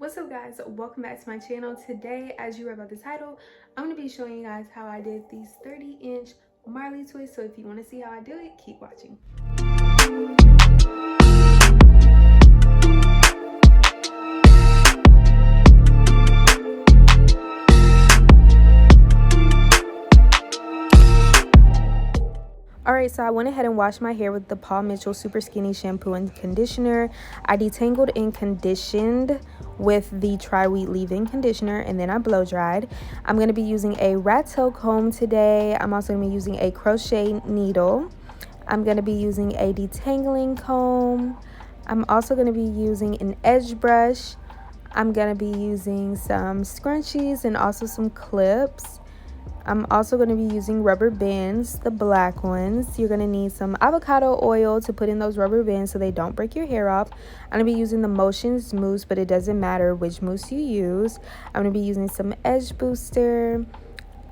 What's up guys, welcome back to my channel. Today, as you read by the title, I'm going to be showing you guys how I did these 30-inch Marley Twist. So if you want to see how I do it, keep watching. Alright, so I went ahead and washed my hair with the Paul Mitchell Super Skinny Shampoo and Conditioner. I detangled and conditioned with the Tri-Weed Leave-In Conditioner, and then I blow dried. I'm going to be using a rat tail comb today. I'm also going to be using a crochet needle. I'm going to be using a detangling comb. I'm also going to be using an edge brush. I'm going to be using some scrunchies and also some clips. I'm also going to be using rubber bands, the black ones. You're going to need some avocado oil to put in those rubber bands so they don't break your hair off. I'm going to be using the Motions mousse, but it doesn't matter which mousse you use. I'm going to be using some edge booster.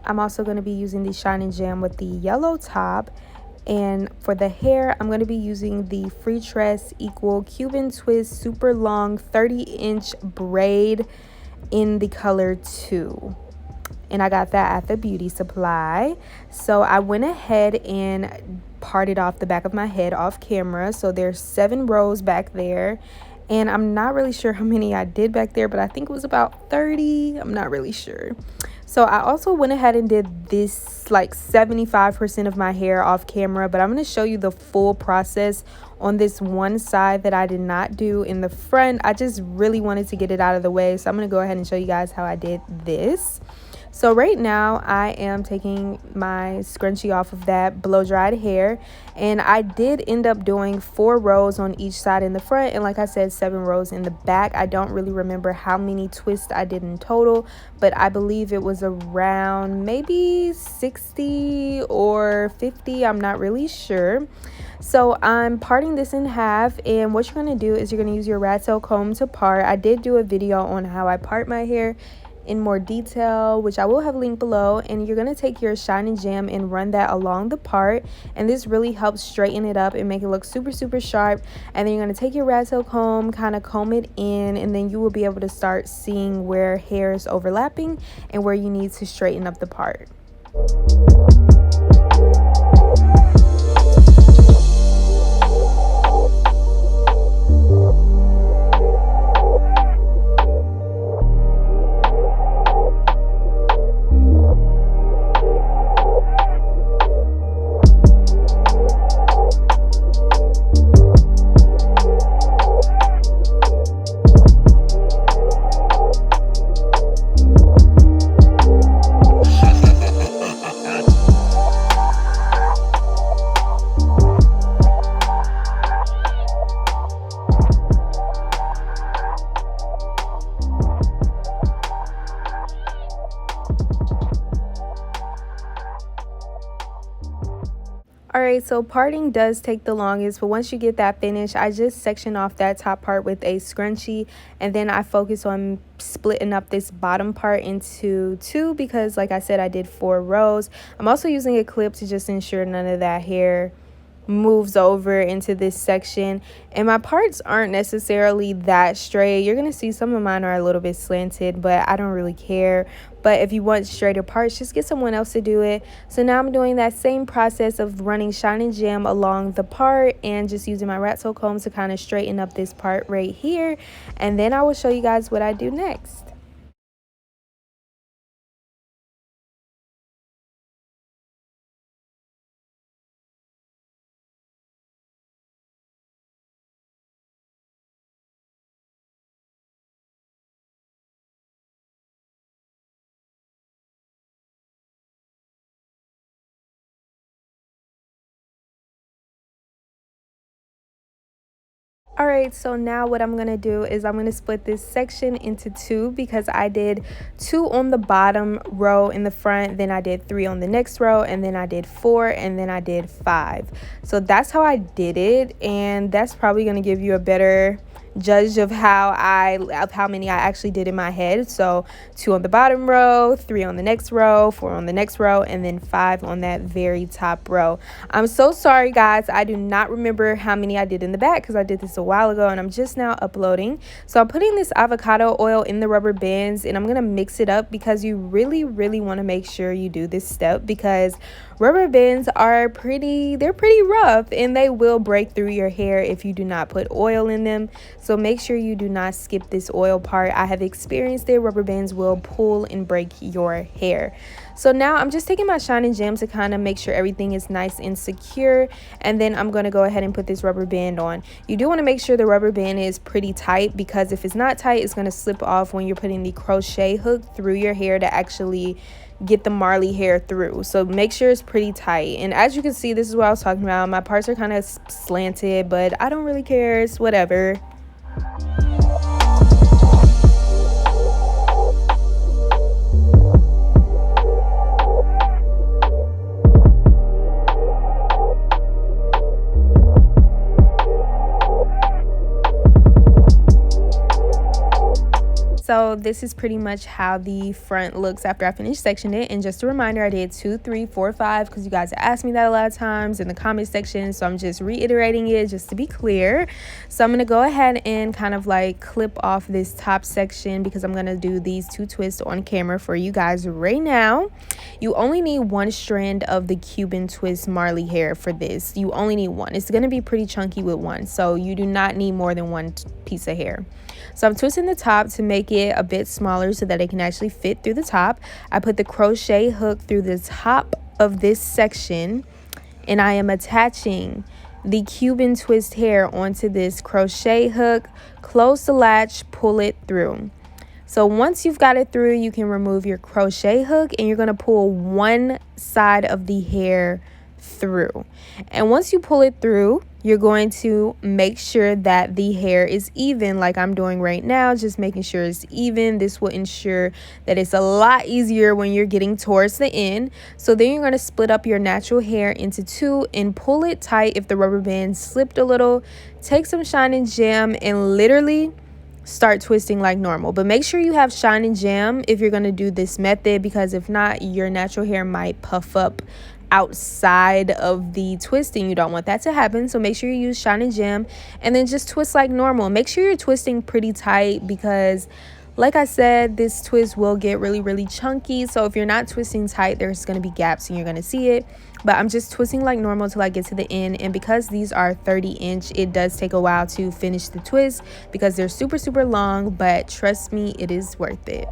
I'm also going to be using the Shine and Jam with the yellow top. And for the hair, I'm going to be using the Free Tress Equal Cuban Twist Super Long 30-inch braid in the color 2. And I got that at the beauty supply. So I went ahead and parted off the back of my head off camera. So there's 7 rows back there, and I'm not really sure how many I did back there, but I think it was about 30. I'm not really sure. So I also went ahead and did this like 75% of my hair off camera, but I'm going to show you the full process on this one side that I did not do in the front. I just really wanted to get it out of the way, so I'm going to go ahead and show you guys how I did this. So right now I am taking my scrunchie off of that blow dried hair, and I did end up doing 4 rows on each side in the front, and like I said, 7 rows in the back. I don't really remember how many twists I did in total, but I believe it was around maybe 60 or 50. I'm not really sure. So I'm parting this in half, and what you're going to do is you're going to use your rat tail comb to part. I did do a video on how I part my hair in more detail, which I will have linked below, and you're going to take your Shine and Jam and run that along the part, and this really helps straighten it up and make it look super sharp. And then you're going to take your rat tail comb, kind of comb it in, and then you will be able to start seeing where hair is overlapping and where you need to straighten up the part. Alright, so parting does take the longest, but once you get that finished, I just section off that top part with a scrunchie, and then I focus on splitting up this bottom part into 2 because, like I said, I did 4 rows. I'm also using a clip to just ensure none of that hair moves over into this section, and my parts aren't necessarily that straight. You're gonna see some of mine are a little bit slanted, but I don't really care. But if you want straighter parts, just get someone else to do it. So now I'm doing that same process of running Shine and Jam along the part and just using my rat tail comb to kind of straighten up this part right here, and then I will show you guys what I do next. Alright, so now what I'm going to do is I'm going to split this section into 2 because I did 2 on the bottom row in the front, then I did 3 on the next row, and then I did 4, and then I did 5. So that's how I did it, and that's probably going to give you a better judge of how many I actually did in my head. So 2 on the bottom row, 3 on the next row, 4 on the next row, and then 5 on that very top row. I'm so sorry guys, I do not remember how many I did in the back because I did this a while ago and I'm just now uploading. So I'm putting this avocado oil in the rubber bands and I'm gonna mix it up because you really want to make sure you do this step, because rubber bands are pretty rough and they will break through your hair if you do not put oil in them. So make sure you do not skip this oil part. I have experienced it. Rubber bands will pull and break your hair. So now I'm just taking my Shine and Gem to kind of make sure everything is nice and secure, and then I'm going to go ahead and put this rubber band on. You do want to make sure the rubber band is pretty tight, because if it's not tight, it's going to slip off when you're putting the crochet hook through your hair to actually get the Marley hair through. So make sure it's pretty tight. And as you can see, this is what I was talking about. My parts are kind of slanted, but I don't really care. It's whatever. So this is pretty much how the front looks after I finish sectioning it. And just a reminder, I did 2, 3, 4, 5 because you guys asked me that a lot of times in the comment section. So I'm just reiterating it just to be clear. So I'm going to go ahead and kind of like clip off this top section because I'm going to do these 2 twists on camera for you guys right now. You only need 1 strand of the Cuban twist Marley hair for this. You only need 1. It's going to be pretty chunky with 1. So you do not need more than 1 piece of hair. So I'm twisting the top to make it a bit smaller so that it can actually fit through the top. I put the crochet hook through the top of this section and I am attaching the Cuban twist hair onto this crochet hook. Close the latch, pull it through. So once you've got it through, you can remove your crochet hook and you're going to pull one side of the hair through. And once you pull it through, you're going to make sure that the hair is even, like I'm doing right now, just making sure it's even. This will ensure that it's a lot easier when you're getting towards the end. So then you're going to split up your natural hair into 2 and pull it tight. If the rubber band slipped a little, take some Shine and Gem and literally start twisting like normal. But make sure you have Shine and Gem if you're going to do this method, because if not, your natural hair might puff up outside of the twisting. You don't want that to happen. So make sure you use Shine and Gem and then just twist like normal. Make sure you're twisting pretty tight because, like I said, this twist will get really chunky. So if you're not twisting tight, there's going to be gaps and you're going to see it. But I'm just twisting like normal till I get to the end. And because these are 30-inch, it does take a while to finish the twist because they're super long, but trust me, it is worth it.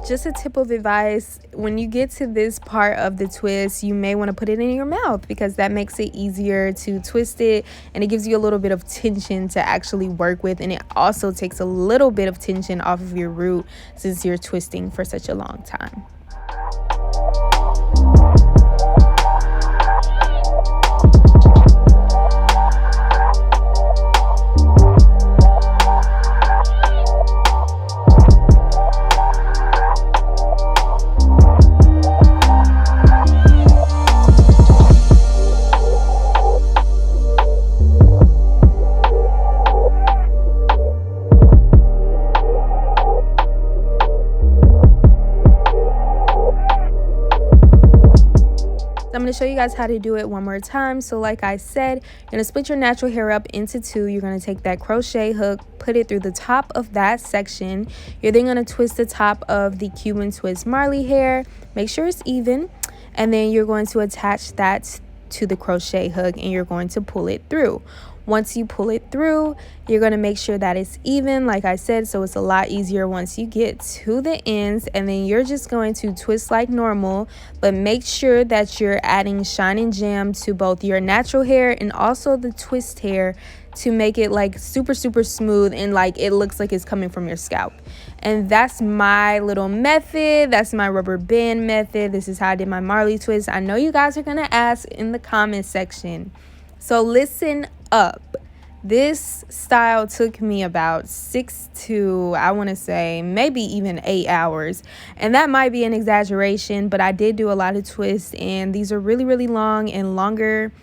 Just a tip of advice, when you get to this part of the twist, you may want to put it in your mouth because that makes it easier to twist it and it gives you a little bit of tension to actually work with, and it also takes a little bit of tension off of your root since you're twisting for such a long time. I'm going to show you guys how to do it one more time. So like I said, you're going to split your natural hair up into two. You're going to take that crochet hook, put it through the top of that section. You're then going to twist the top of the Cuban twist Marley hair. Make sure it's even. And then you're going to attach that to the crochet hook and you're going to pull it through. Once you pull it through, you're going to make sure that it's even, like I said, so it's a lot easier once you get to the ends. And then you're just going to twist like normal, but make sure that you're adding shine and jam to both your natural hair and also the twist hair to make it like super smooth and like it looks like it's coming from your scalp. And that's my little method. That's my rubber band method. This is how I did my Marley twist. I know you guys are going to ask in the comment section. So listen up. This style took me about 6 to, I want to say, maybe even 8 hours. And that might be an exaggeration, but I did do a lot of twists. And these are really long and longer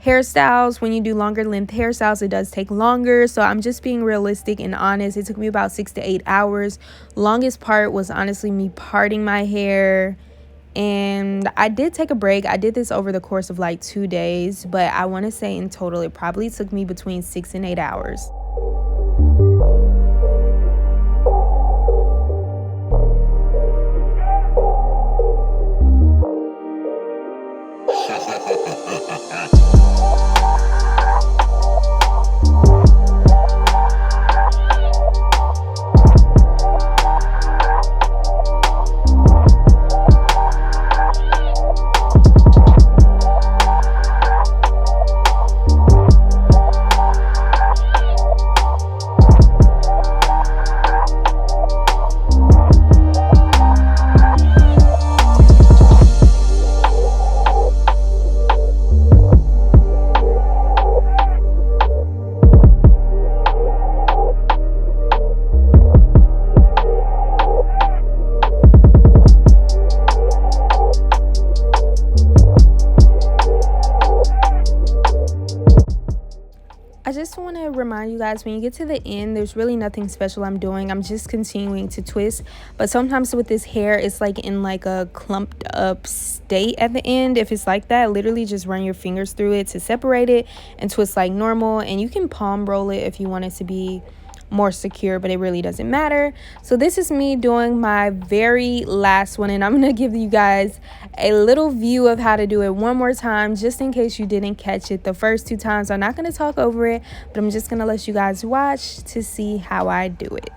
hairstyles. When you do longer length hairstyles, it does take longer. So I'm just being realistic and honest. It took me about 6 to 8 hours. Longest part was honestly me parting my hair. And I did take a break. I did this over the course of like 2 days, but I want to say in total it probably took me between 6 and 8 hours. I just want to remind you guys, when you get to the end, there's really nothing special I'm doing. I'm just continuing to twist. But sometimes with this hair, it's like in like a clumped up state at the end. If it's like that, literally just run your fingers through it to separate it and twist like normal. And you can palm roll it if you want it to be more secure, but it really doesn't matter. So this is me doing my very last one, and I'm gonna give you guys a little view of how to do it one more time, just in case you didn't catch it the first 2 times. I'm not gonna talk over it, but I'm just gonna let you guys watch to see how I do it.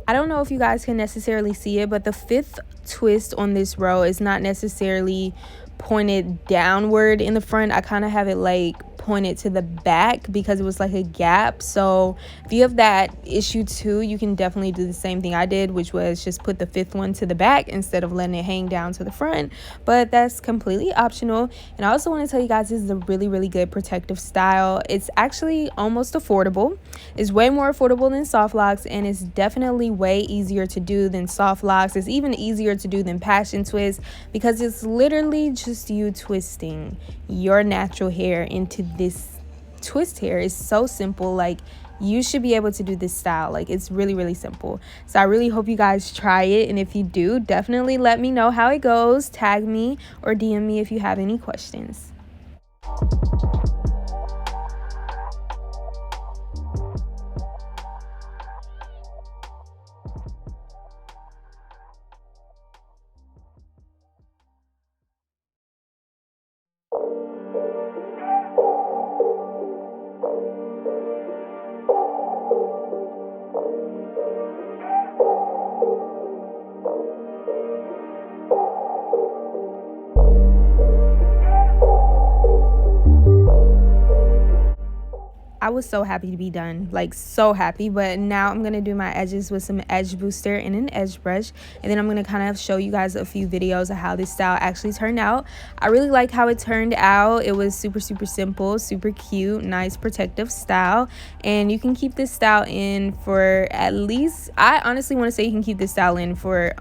I don't know if you guys can necessarily see it, but the 5th twist on this row is not necessarily pointed downward in the front. I kind of have it like pointed to the back because it was like a gap. So if you have that issue too, you can definitely do the same thing I did, which was just put the 5th one to the back instead of letting it hang down to the front. But that's completely optional. And I also want to tell you guys, this is a really good protective style. It's actually almost affordable. It's way more affordable than soft locks, and it's definitely way easier to do than soft locks. It's even easier to do than passion twist because it's literally just you twisting your natural hair into this twist hair. Is so simple. Like, you should be able to do this style. Like, it's really simple. So I really hope you guys try it, and if you do, definitely let me know how it goes. Tag me or DM me if you have any questions. was so happy to be done, like so happy. But now I'm gonna do my edges with some edge booster and an edge brush, and then I'm gonna kind of show you guys a few videos of how this style actually turned out. I really like how it turned out. It was super simple, super cute, nice protective style, and you can keep this style in for at least, I honestly want to say you can keep this style in for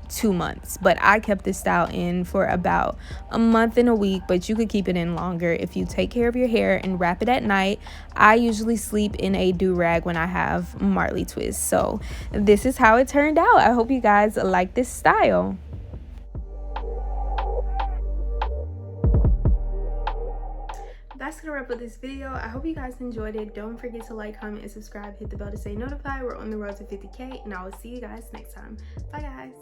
2 months, but I kept this style in for about a month and a week. But you could keep it in longer if you take care of your hair and wrap it at night. I usually sleep in a do-rag when I have Marley Twist. So this is how it turned out. I hope you guys like this style. That's gonna wrap up this video. I hope you guys enjoyed it. Don't forget to like, comment, and subscribe. Hit the bell to stay notified. We're on the road to 50K, and I will see you guys next time. Bye guys.